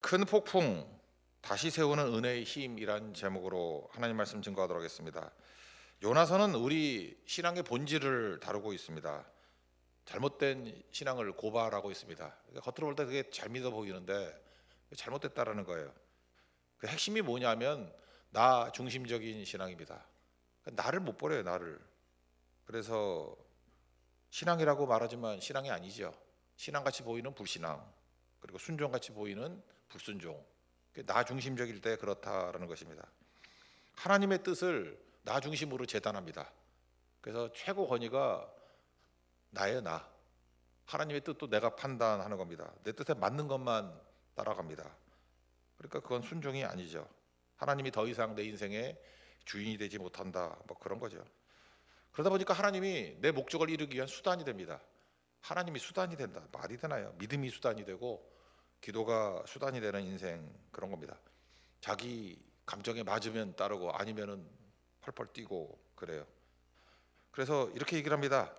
큰 폭풍 다시 세우는 은혜의 힘이란 제목으로 하나님 말씀 증거하도록 하겠습니다. 요나서는 우리 신앙의 본질을 다루고 있습니다. 잘못된 신앙을 고발하고 있습니다. 그러니까 겉으로 볼 때 그게 잘 믿어 보이는데 잘못됐다라는 거예요. 그 핵심이 뭐냐면 나 중심적인 신앙입니다. 그러니까 나를 못 버려요, 나를. 그래서 신앙이라고 말하지만 신앙이 아니죠. 신앙같이 보이는 불신앙, 그리고 순종같이 보이는 불순종. 나 중심적일 때 그렇다라는 것입니다. 하나님의 뜻을 나 중심으로 재단합니다. 그래서 최고 권위가 나예요, 나. 하나님의 뜻도 내가 판단하는 겁니다. 내 뜻에 맞는 것만 따라갑니다. 그러니까 그건 순종이 아니죠. 하나님이 더 이상 내 인생의 주인이 되지 못한다, 뭐 그런 거죠. 그러다 보니까 하나님이 내 목적을 이루기 위한 수단이 됩니다. 하나님이 수단이 된다, 말이 되나요? 믿음이 수단이 되고 기도가 수단이 되는 인생, 그런 겁니다. 자기 감정에 맞으면 따르고 아니면은 펄펄 뛰고 그래요. 그래서 이렇게 얘기를 합니다.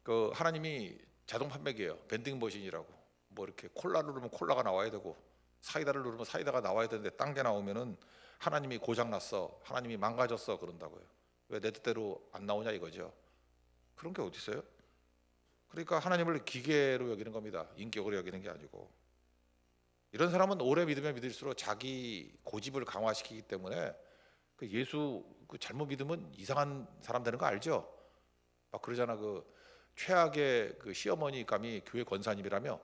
그 하나님이 자동 판매기예요. 밴딩 머신이라고. 뭐 이렇게 콜라를 누르면 콜라가 나와야 되고 사이다를 누르면 사이다가 나와야 되는데 딴 게 나오면은 하나님이 고장났어, 하나님이 망가졌어 그런다고요. 왜 내 뜻대로 안 나오냐 이거죠. 그런 게 어디 있어요? 그러니까 하나님을 기계로 여기는 겁니다. 인격으로 여기는 게 아니고. 이런 사람은 오래 믿으면 믿을수록 자기 고집을 강화시키기 때문에 그 예수 그 잘못 믿으면 이상한 사람 되는 거 알죠? 막 그러잖아. 그 최악의 그 시어머니 감이 교회 권사님이라며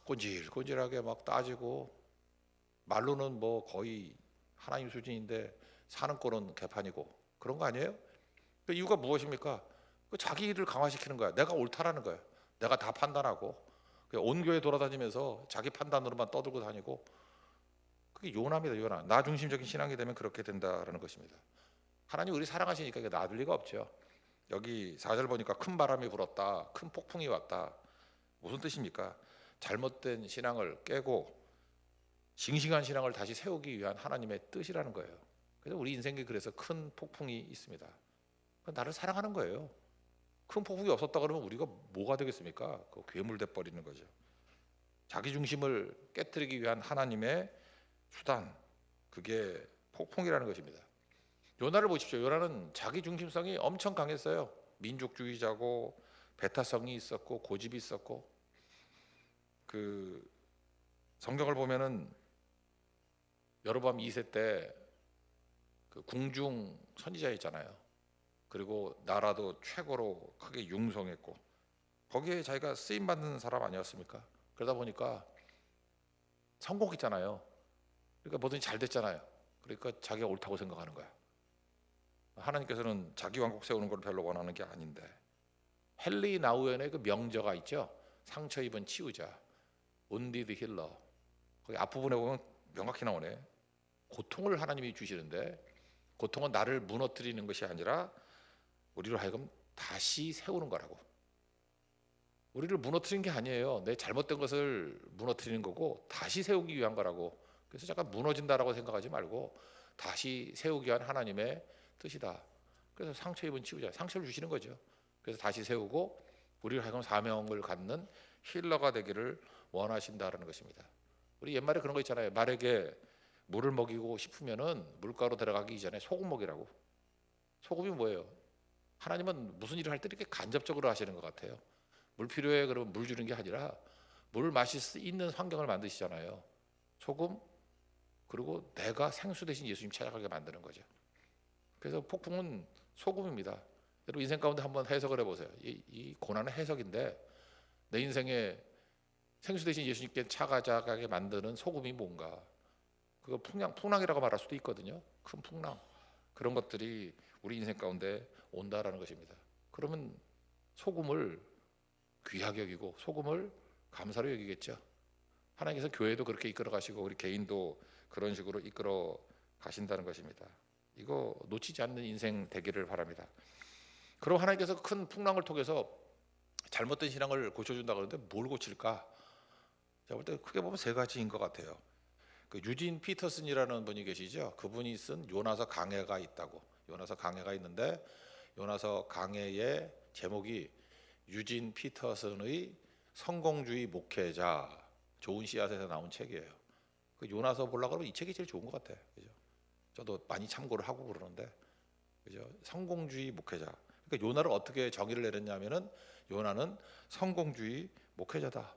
꼰질꼰질하게 막 따지고 말로는 뭐 거의 하나님 수준인데 사는 꼴은 개판이고 그런 거 아니에요? 그 이유가 무엇입니까? 그 자기 일을 강화시키는 거야. 내가 옳다라는 거야. 내가 다 판단하고 온 교회 돌아다니면서 자기 판단으로만 떠들고 다니고, 그게 요나입니다. 요나. 나 중심적인 신앙이 되면 그렇게 된다라는 것입니다. 하나님 우리 사랑하시니까 이게 놔둘 리가 없죠. 여기 4절 보니까 큰 바람이 불었다, 큰 폭풍이 왔다. 무슨 뜻입니까? 잘못된 신앙을 깨고 싱싱한 신앙을 다시 세우기 위한 하나님의 뜻이라는 거예요. 그래서 우리 인생에 그래서 큰 폭풍이 있습니다. 나를 사랑하는 거예요. 큰 폭풍이 없었다 그러면 우리가 뭐가 되겠습니까? 그 괴물돼 버리는 거죠. 자기 중심을 깨뜨리기 위한 하나님의 수단, 그게 폭풍이라는 것입니다. 요나를 보십시오. 요나는 자기 중심성이 엄청 강했어요. 민족주의자고 배타성이 있었고 고집이 있었고, 그 성경을 보면은 여로보암 2세 때 그 궁중 선지자였잖아요. 그리고 나라도 최고로 크게 융성했고 거기에 자기가 쓰임 받는 사람 아니었습니까? 그러다 보니까 성공했잖아요. 그러니까 뭐든지 잘 됐잖아요. 그러니까 자기가 옳다고 생각하는 거야. 하나님께서는 자기 왕국 세우는 걸 별로 원하는 게 아닌데. 헨리 나우엔의 그 명저가 있죠. 상처 입은 치유자, 온디드 힐러. 거기 앞부분에 보면 명확히 나오네. 고통을 하나님이 주시는데 고통은 나를 무너뜨리는 것이 아니라 우리로 하여금 다시 세우는 거라고. 우리를 무너뜨리는 게 아니에요. 내 잘못된 것을 무너뜨리는 거고 다시 세우기 위한 거라고. 그래서 잠깐 무너진다라고 생각하지 말고 다시 세우기 위한 하나님의 뜻이다. 그래서 상처 입은 치유자, 상처를 주시는 거죠. 그래서 다시 세우고 우리를 하여금 사명을 갖는 힐러가 되기를 원하신다라는 것입니다. 우리 옛말에 그런 거 있잖아요. 말에게 물을 먹이고 싶으면은 물가로 들어가기 이전에 소금 먹이라고. 소금이 뭐예요? 하나님은 무슨 일을 할 때 이렇게 간접적으로 하시는 것 같아요. 물 필요해 그러면 물 주는 게 아니라 물 마실 수 있는 환경을 만드시잖아요. 소금, 그리고 내가 생수 대신 예수님 찾아가게 만드는 거죠. 그래서 폭풍은 소금입니다. 여러분 인생 가운데 한번 해석을 해보세요. 이 고난은 해석인데 내 인생에 생수 대신 예수님께 찾아가게 만드는 소금이 뭔가? 그거 풍랑이라고 말할 수도 있거든요. 큰 풍랑. 그런 것들이 우리 인생 가운데 온다라는 것입니다. 그러면 소금을 귀하게 여기고 소금을 감사로 여기겠죠. 하나님께서 교회도 그렇게 이끌어 가시고 우리 개인도 그런 식으로 이끌어 가신다는 것입니다. 이거 놓치지 않는 인생 되기를 바랍니다. 그럼 하나님께서 큰 풍랑을 통해서 잘못된 신앙을 고쳐준다 그러는데 뭘 고칠까? 제가 볼 때 크게 보면 세 가지인 것 같아요. 그 유진 피터슨이라는 분이 계시죠. 그분이 쓴 요나서 강해가 있다고. 요나서 강해가 있는데 요나서 강해의 제목이 유진 피터슨의 성공주의 목회자. 좋은 씨앗에서 나온 책이에요. 그 요나서 보려고 하면 이 책이 제일 좋은 것 같아요. 그죠? 저도 많이 참고를 하고 그러는데, 그죠? 성공주의 목회자. 그러니까 요나를 어떻게 정의를 내렸냐면은 요나는 성공주의 목회자다.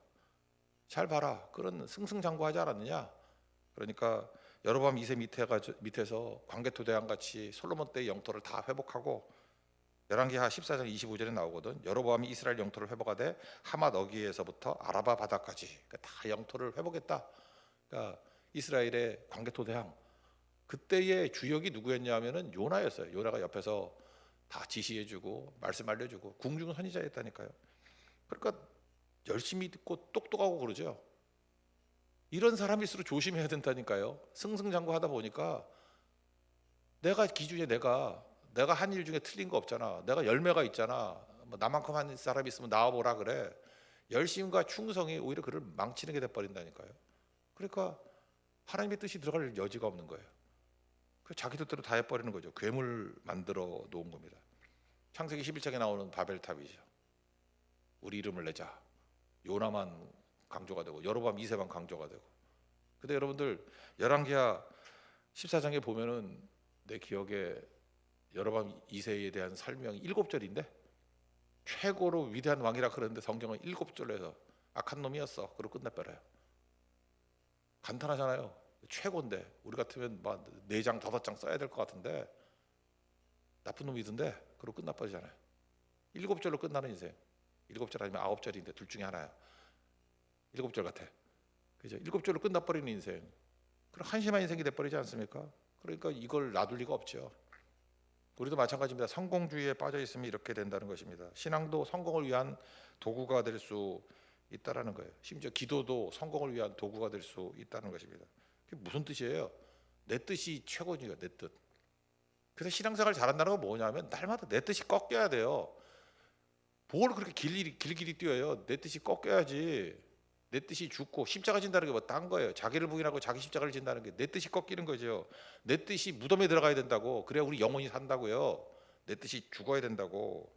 잘 봐라. 그런 승승장구하지 않았느냐? 그러니까 여로보암 2세 밑에서 광개토대왕 같이 솔로몬 때의 영토를 다 회복하고, 열왕기하 14장 25절에 나오거든. 여로보암이 이스라엘 영토를 회복하되 하맛 어귀에서부터 아라바 바다까지, 그러니까 다 영토를 회복했다. 그러니까 이스라엘의 광개토대왕, 그때의 주역이 누구였냐면은 요나였어요. 요나가 옆에서 다 지시해주고 말씀 알려주고 궁중 선지자였다니까요. 그러니까 열심히 듣고 똑똑하고 그러죠. 이런 사람일수록 조심해야 된다니까요. 승승장구하다 보니까 내가 기준에 내가 한 일 중에 틀린 거 없잖아. 내가 열매가 있잖아. 뭐 나만큼 한 사람이 있으면 나와보라 그래. 열심과 충성이 오히려 그를 망치는 게 돼버린다니까요. 그러니까 하나님의 뜻이 들어갈 여지가 없는 거예요. 그 자기 뜻대로 다 해버리는 거죠. 괴물 만들어 놓은 겁니다. 창세기 11장에 나오는 바벨탑이죠. 우리 이름을 내자. 요나만 강조가 되고 여로보암 2세만 강조가 되고. 근데 여러분들 열왕기하 14장에 보면은 내 기억에 여로보암 2세에 대한 설명이 7절인데 최고로 위대한 왕이라 그러는데 성경은 7절로 해서 악한 놈이었어. 그러고 끝내버려요. 간단하잖아요. 최고인데 우리 같으면 막 4장 5장 써야 될 것 같은데 나쁜 놈이던데 그러고 끝나버리잖아요. 7절로 끝나는 인생. 7절 아니면 9절인데 둘 중에 하나야. 7절 같아. 그죠? 7절로 끝나버리는 인생. 그럼 한심한 인생이 돼버리지 않습니까? 그러니까 이걸 놔둘 리가 없죠. 우리도 마찬가지입니다. 성공주의에 빠져 있으면 이렇게 된다는 것입니다. 신앙도 성공을 위한 도구가 될 수 있다라는 거예요. 심지어 기도도 성공을 위한 도구가 될 수 있다는 것입니다. 그게 무슨 뜻이에요? 내 뜻이 최고니까 내 뜻. 그래서 신앙생활 잘한다는 건 뭐냐면 날마다 내 뜻이 꺾여야 돼요. 뭘 그렇게 길길이 뛰어요? 내 뜻이 꺾여야지. 내 뜻이 죽고 십자가 진다는 게 뭐 딴 거예요. 자기를 부인하고 자기 십자가를 진다는 게 내 뜻이 꺾이는 거죠. 내 뜻이 무덤에 들어가야 된다고. 그래야 우리 영혼이 산다고요. 내 뜻이 죽어야 된다고.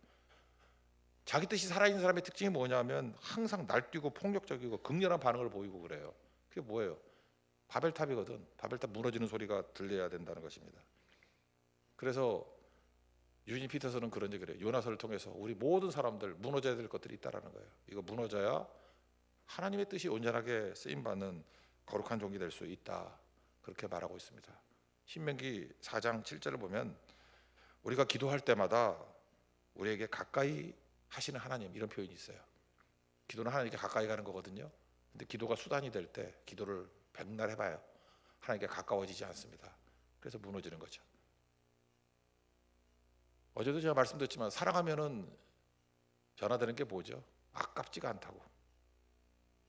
자기 뜻이 살아있는 사람의 특징이 뭐냐면 항상 날뛰고 폭력적이고 극렬한 반응을 보이고 그래요. 그게 뭐예요? 바벨탑이거든. 바벨탑 무너지는 소리가 들려야 된다는 것입니다. 그래서 유진 피터슨은 그런 얘기를 해요. 요나서를 통해서 우리 모든 사람들 무너져야 될 것들이 있다라는 거예요. 이거 무너져야 하나님의 뜻이 온전하게 쓰임받는 거룩한 종이 될 수 있다. 그렇게 말하고 있습니다. 신명기 4장 7절을 보면 우리가 기도할 때마다 우리에게 가까이 하시는 하나님, 이런 표현이 있어요. 기도는 하나님께 가까이 가는 거거든요. 근데 기도가 수단이 될 때 기도를 백날 해봐요. 하나님께 가까워지지 않습니다. 그래서 무너지는 거죠. 어제도 제가 말씀드렸지만 사랑하면은 변화되는 게 뭐죠? 아깝지가 않다고.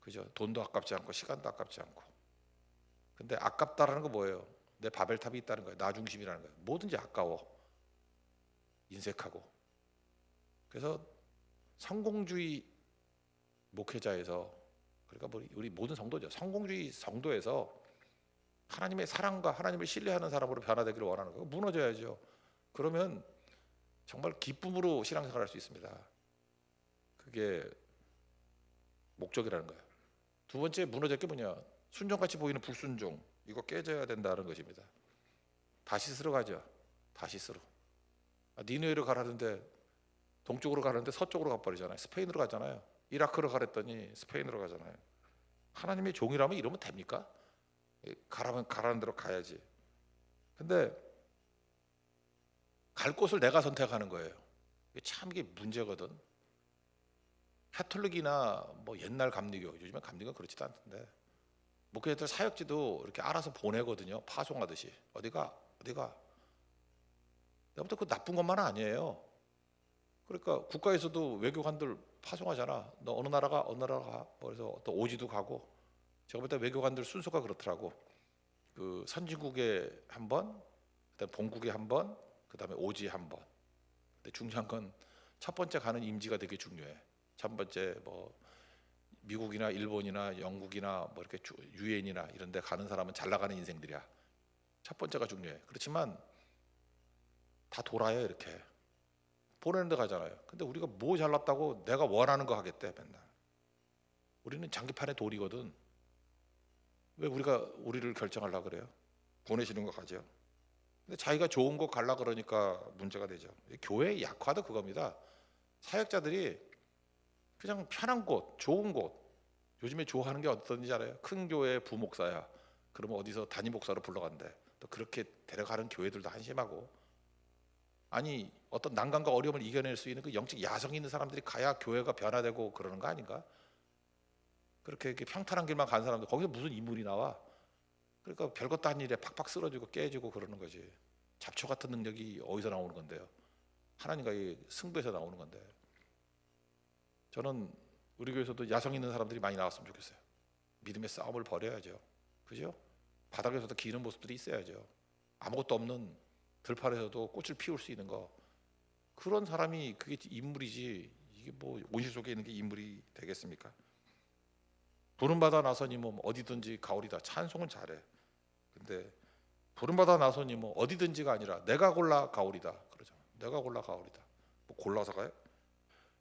그죠? 돈도 아깝지 않고 시간도 아깝지 않고. 근데 아깝다라는 거 뭐예요? 내 바벨탑이 있다는 거예요. 나 중심이라는 거예요. 뭐든지 아까워. 인색하고. 그래서 성공주의 목회자에서, 그러니까 우리 모든 성도죠. 성공주의 성도에서 하나님의 사랑과 하나님을 신뢰하는 사람으로 변화되기를 원하는 거예요. 무너져야죠. 그러면 정말 기쁨으로 신앙생활할 수 있습니다. 그게 목적이라는 거예요. 두 번째 무너질 게 뭐냐? 순종같이 보이는 불순종. 이거 깨져야 된다는 것입니다. 다시스로 가죠. 다시스로. 니느웨로 가라는데 동쪽으로 가는데 서쪽으로 가버리잖아요. 스페인으로 가잖아요. 이라크로 가랬더니 스페인으로 가잖아요. 하나님의 종이라면 이러면 됩니까? 가라면 가라는 대로 가야지. 근데 갈 곳을 내가 선택하는 거예요. 참 이게 문제거든. 카톨릭이나 뭐 옛날 감리교, 요즘엔 감리교는 그렇지도 않던데 목회자들 사역지도 이렇게 알아서 보내거든요. 파송하듯이. 어디가 내가부터 그 나쁜 것만은 아니에요. 그러니까 국가에서도 외교관들 파송하잖아. 너 어느 나라 가 그래서 또 오지도 가고. 제가 볼 때 외교관들 순서가 그렇더라고. 그 선진국에 한 번, 그다음에 본국에 한 번, 그다음에 오지 한 번. 근데 중요한 건 첫 번째 가는 임지가 되게 중요해. 첫 번째 뭐 미국이나 일본이나 영국이나 뭐 이렇게 유엔이나 이런 데 가는 사람은 잘 나가는 인생들이야. 첫 번째가 중요해. 그렇지만 다 돌아요. 이렇게 보내는 데 가잖아요. 근데 우리가 뭐 잘났다고 내가 원하는 거 하겠대 맨날. 우리는 장기판의 돌이거든. 왜 우리를 결정하려고 그래요? 보내시는 거 가죠. 근데 자기가 좋은 곳 갈라 그러니까 문제가 되죠. 교회의 약화도 그겁니다. 사역자들이 그냥 편한 곳, 좋은 곳, 요즘에 좋아하는 게 어떤지 알아요? 큰 교회 부목사야. 그러면 어디서 담임 목사로 불러간대. 또 그렇게 데려가는 교회들도 한심하고, 아니 어떤 난관과 어려움을 이겨낼 수 있는 그 영적 야성 있는 사람들이 가야 교회가 변화되고 그러는 거 아닌가? 그렇게 이렇게 평탄한 길만 간 사람들 거기서 무슨 인물이 나와? 그러니까 별것도 아닌 일에 팍팍 쓰러지고 깨지고 그러는 거지. 잡초 같은 능력이 어디서 나오는 건데요? 하나님과의 승부에서 나오는 건데. 저는 우리 교회에서도 야성 있는 사람들이 많이 나왔으면 좋겠어요. 믿음의 싸움을 벌여야죠. 그죠? 바닥에서도 기는 모습들이 있어야죠. 아무것도 없는 들판에서도 꽃을 피울 수 있는 거, 그런 사람이 그게 인물이지, 이게 뭐 온실 속에 있는 게 인물이 되겠습니까? 부름받아 나서니 뭐 어디든지 가오리다, 찬송은 잘해. 근데 부름받아 나서니 뭐 어디든지가 아니라 내가 골라 가오리다 그러잖아. 내가 골라 가오리다. 뭐 골라서 가요?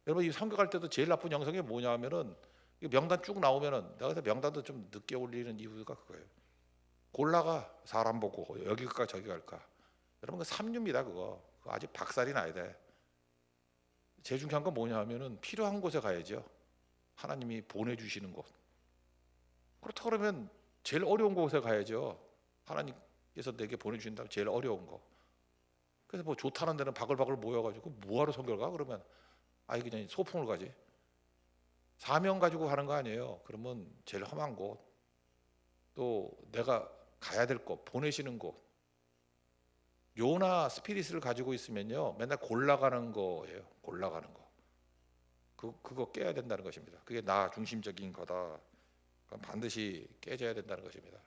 여러분, 이 선교 갈 때도 제일 나쁜 영성이 뭐냐 하면은 명단 쭉 나오면은, 내가 그래서 명단도 좀 늦게 올리는 이유가 그거예요. 골라가, 사람 보고 여기 갈까 저기 갈까. 여러분, 그 삼류입니다. 그거 아직 박살이 나야 돼. 제일 중요한 건 뭐냐 하면은 필요한 곳에 가야죠. 하나님이 보내주시는 곳. 그렇다 그러면 제일 어려운 곳에 가야죠. 하나님께서 내게 보내주신다면 제일 어려운 거. 그래서 뭐 좋다는 데는 바글바글 모여가지고 뭐하러 선교를 가? 그러면 아이 그냥 소풍을 가지. 사명 가지고 가는 거 아니에요. 그러면 제일 험한 곳, 또 내가 가야 될 곳, 보내시는 곳. 요나 스피릿을 가지고 있으면요 맨날 골라가는 거예요. 골라가는 거. 그거 깨야 된다는 것입니다. 그게 나 중심적인 거다. 그럼 반드시 깨져야 된다는 것입니다.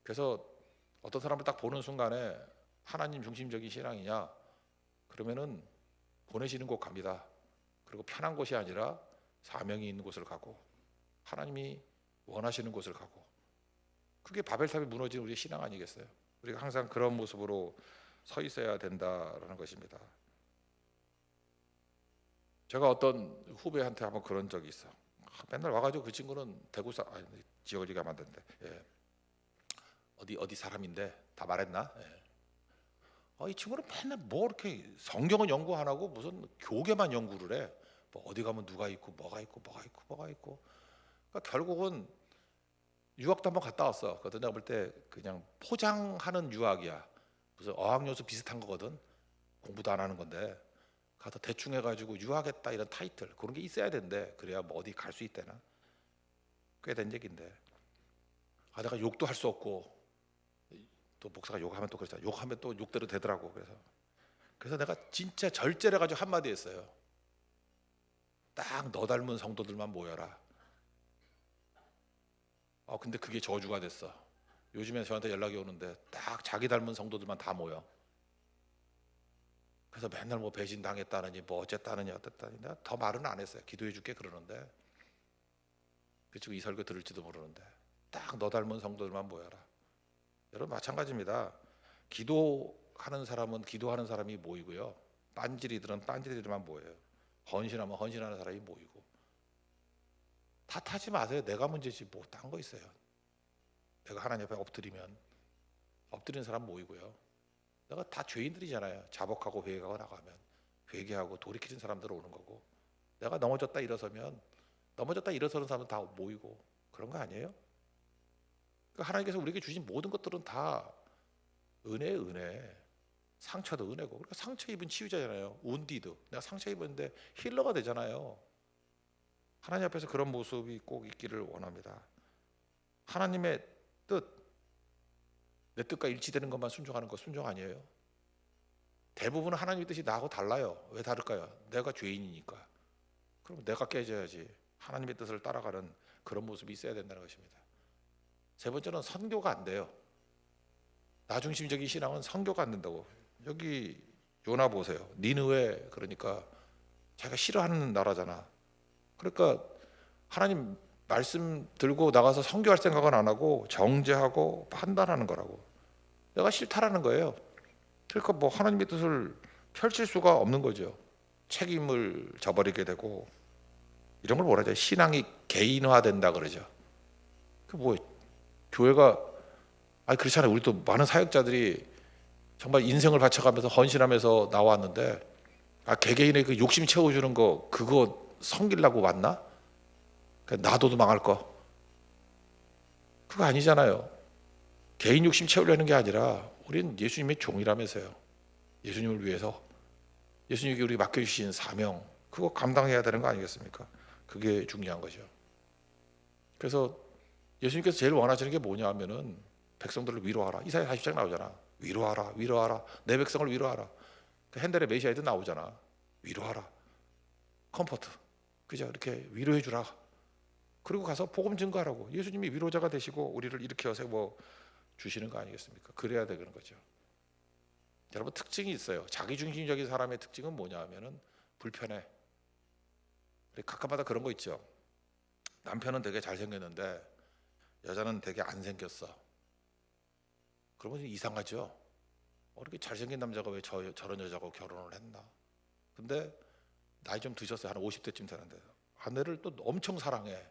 그래서 어떤 사람을 딱 보는 순간에 하나님 중심적인 신앙이냐, 그러면은 보내시는 곳 갑니다. 그리고 편한 곳이 아니라 사명이 있는 곳을 가고 하나님이 원하시는 곳을 가고, 그게 바벨탑이 무너진 우리의 신앙 아니겠어요? 우리가 항상 그런 모습으로 서 있어야 된다라는 것입니다. 제가 어떤 후배한테 한번 그런 적이 있어. 맨날 와가지고 그 친구는 지역을 얘기하면 안 되는데, 예. 어디 사람인데 다 말했나? 예. 이 친구는 맨날 뭐 이렇게 성경은 연구 안 하고 무슨 교계만 연구를 해. 뭐 어디 가면 누가 있고 뭐가 있고 뭐가 있고. 그러니까 결국은 유학도 한번 갔다 왔어. 그것도 내가 볼 때 그냥 포장하는 유학이야. 무슨 어학연수 비슷한 거거든. 공부도 안 하는 건데 가서 대충 해가지고 유학했다 이런 타이틀, 그런 게 있어야 된대. 그래야 뭐 어디 갈 수 있대나. 꽤 된 얘긴데. 내가 욕도 할 수 없고, 또 목사가 욕하면 또 그러잖아. 욕하면 또 욕대로 되더라고. 그래서 내가 진짜 절제를 해가지고 한마디 했어요. 딱 너 닮은 성도들만 모여라. 근데 그게 저주가 됐어. 요즘에 저한테 연락이 오는데 딱 자기 닮은 성도들만 다 모여. 그래서 맨날 뭐 배신 당했다느니 뭐 어쨌다느니 어땠다느니. 내가 더 말은 안 했어요. 기도해 줄게 그러는데, 그 친구 이 설교 들을지도 모르는데 딱 너 닮은 성도들만 모여라. 여러분 마찬가지입니다. 기도하는 사람은 기도하는 사람이 모이고요, 딴지리들은 딴지리들만 모여요. 헌신하면 헌신하는 사람이 모이고. 탓하지 마세요. 내가 문제지 뭐 딴 거 있어요. 내가 하나님 앞에 엎드리면 엎드리는 사람 모이고요. 내가 다 죄인들이잖아요. 자복하고 회개하고 나가면 회개하고 돌이키는 사람들 오는 거고, 내가 넘어졌다 일어서면 넘어졌다 일어서는 사람은 다 모이고, 그런 거 아니에요? 그러니까 하나님께서 우리에게 주신 모든 것들은 다 은혜. 상처도 은혜고. 그러니까 상처 입은 치유자잖아요. 운디도 내가 상처 입었는데 힐러가 되잖아요. 하나님 앞에서 그런 모습이 꼭 있기를 원합니다. 하나님의 뜻, 내 뜻과 일치되는 것만 순종하는 거 순종 아니에요. 대부분은 하나님의 뜻이 나하고 달라요. 왜 다를까요? 내가 죄인이니까. 그럼 내가 깨져야지. 하나님의 뜻을 따라가는 그런 모습이 있어야 된다는 것입니다. 세 번째는 선교가 안 돼요. 나 중심적인 신앙은 선교가 안 된다고. 여기 요나 보세요. 니느웨, 그러니까 자기가 싫어하는 나라잖아. 그러니까 하나님 말씀 들고 나가서 선교할 생각은 안 하고 정죄하고 판단하는 거라고. 내가 싫다라는 거예요. 그러니까 뭐 하나님의 뜻을 펼칠 수가 없는 거죠. 책임을 져버리게 되고, 이런 걸 뭐라 하죠? 신앙이 개인화된다 그러죠. 그 뭐 교회가 그렇잖아요. 우리도 많은 사역자들이 정말 인생을 바쳐가면서 헌신하면서 나왔는데 개개인의 그 욕심 채워주는 거 그거 섬기려고 왔나? 나도 망할 거 그거 아니잖아요. 개인 욕심 채우려는 게 아니라 우리는 예수님의 종이라면서요. 예수님을 위해서 예수님이 우리 맡겨주신 사명 그거 감당해야 되는 거 아니겠습니까? 그게 중요한 거죠. 그래서 예수님께서 제일 원하시는 게 뭐냐 하면은 백성들을 위로하라. 이사야 40장 나오잖아. 위로하라, 위로하라. 내 백성을 위로하라. 그 핸델의 메시아에도 나오잖아. 위로하라. 컴포트. 그죠? 이렇게 위로해 주라. 그리고 가서 복음 증거하라고. 예수님이 위로자가 되시고 우리를 일으켜 세워 주시는 거 아니겠습니까? 그래야 되는 거죠. 여러분 특징이 있어요. 자기중심적인 사람의 특징은 뭐냐 하면은 불편해. 가끔마다 그런 거 있죠. 남편은 되게 잘생겼는데 여자는 되게 안 생겼어. 그러면 이상하죠. 이렇게 잘생긴 남자가 왜 저런 여자하고 결혼을 했나? 근데 나이 좀 드셨어요. 한 50대쯤 되는데 아내를 또 엄청 사랑해.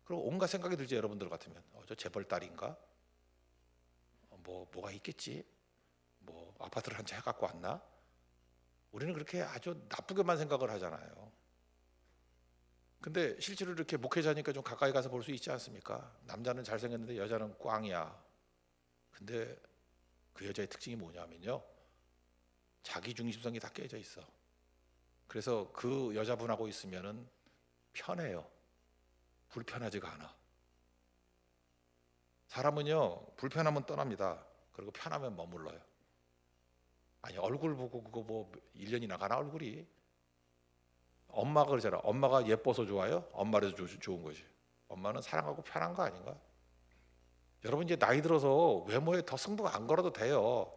그리고 온갖 생각이 들지. 여러분들 같으면 저 재벌 딸인가? 뭐가 있겠지? 뭐 아파트를 한 채 해갖고 왔나? 우리는 그렇게 아주 나쁘게만 생각을 하잖아요. 근데 실제로 이렇게 목회자니까 좀 가까이 가서 볼 수 있지 않습니까? 남자는 잘생겼는데 여자는 꽝이야. 근데 그 여자의 특징이 뭐냐면요, 자기 중심성이 다 깨져 있어. 그래서 그 여자분하고 있으면은 편해요. 불편하지가 않아. 사람은요 불편하면 떠납니다. 그리고 편하면 머물러요. 아니 얼굴 보고 그거 뭐 1년이나 가나 얼굴이. 엄마가 그러잖아. 엄마가 예뻐서 좋아요? 엄마라서 좋은 거지. 엄마는 사랑하고 편한 거 아닌가? 여러분 이제 나이 들어서 외모에 더 승부 안 걸어도 돼요.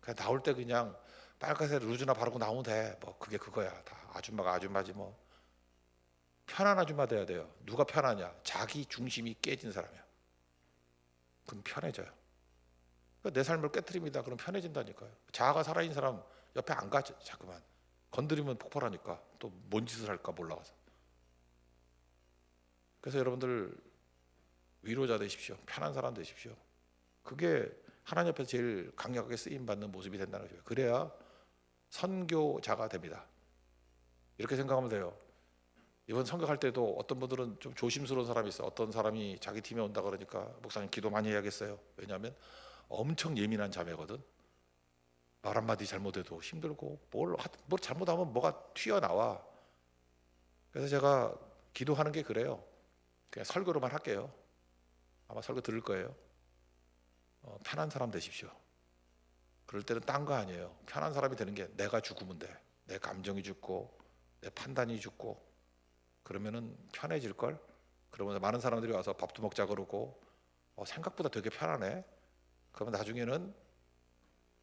그냥 나올 때 그냥 빨간색 루즈나 바르고 나오면 돼. 뭐 그게 그거야. 다 아줌마가 아줌마지 뭐. 편한 아줌마 돼야 돼요. 누가 편하냐? 자기 중심이 깨진 사람이야. 그럼 편해져요. 내 삶을 깨트립니다. 그럼 편해진다니까요. 자아가 살아있는 사람 옆에 안 가죠. 자꾸만 건드리면 폭발하니까 또 뭔 짓을 할까 몰라가서. 그래서 여러분들 위로자 되십시오. 편한 사람 되십시오. 그게 하나님 앞에서 제일 강력하게 쓰임받는 모습이 된다는 거죠. 그래야 선교자가 됩니다. 이렇게 생각하면 돼요. 이번 선교할 때도 어떤 분들은 좀 조심스러운 사람이 있어요. 어떤 사람이 자기 팀에 온다 그러니까 목사님 기도 많이 해야겠어요. 왜냐하면 엄청 예민한 자매거든. 말 한마디 잘못해도 힘들고 뭘 잘못하면 뭐가 튀어나와. 그래서 제가 기도하는 게 그래요. 그냥 설교로만 할게요. 아마 설교 들을 거예요. 편한 사람 되십시오. 그럴 때는 딴 거 아니에요. 편한 사람이 되는 게 내가 죽으면 돼. 내 감정이 죽고 내 판단이 죽고 그러면은 편해질걸. 그러면서 많은 사람들이 와서 밥도 먹자 그러고 생각보다 되게 편하네. 그러면 나중에는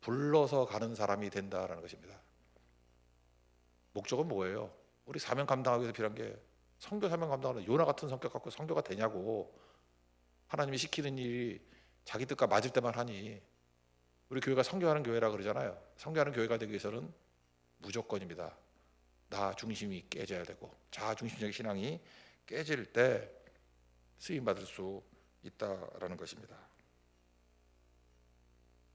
불러서 가는 사람이 된다라는 것입니다. 목적은 뭐예요? 우리 사명 감당하기 위해서 필요한 게 선교 사명 감당하는 요나 같은 성격 갖고 선교가 되냐고. 하나님이 시키는 일이 자기 뜻과 맞을 때만 하니. 우리 교회가 선교하는 교회라 그러잖아요. 선교하는 교회가 되기 위해서는 무조건입니다. 나 중심이 깨져야 되고 자아 중심적인 신앙이 깨질 때 쓰임 받을 수 있다라는 것입니다.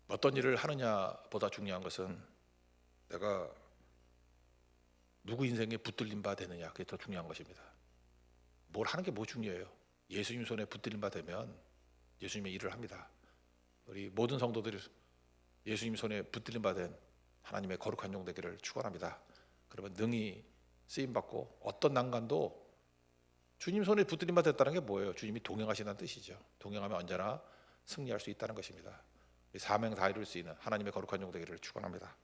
어떤 일을 하느냐보다 중요한 것은 내가 누구 인생에 붙들린 바 되느냐, 그게 더 중요한 것입니다. 뭘 하는 게 뭐 중요해요? 예수님 손에 붙들린 바 되면 예수님의 일을 합니다. 우리 모든 성도들이 예수님 손에 붙들린 바 된 하나님의 거룩한 종 되기를 축원합니다. 그러면 능히 쓰임받고 어떤 난간도 주님 손에 붙들림 받았다는 게 뭐예요? 주님이 동행하신다는 뜻이죠. 동행하면 언제나 승리할 수 있다는 것입니다. 사명 다 이룰 수 있는 하나님의 거룩한 종 되기를 축원합니다.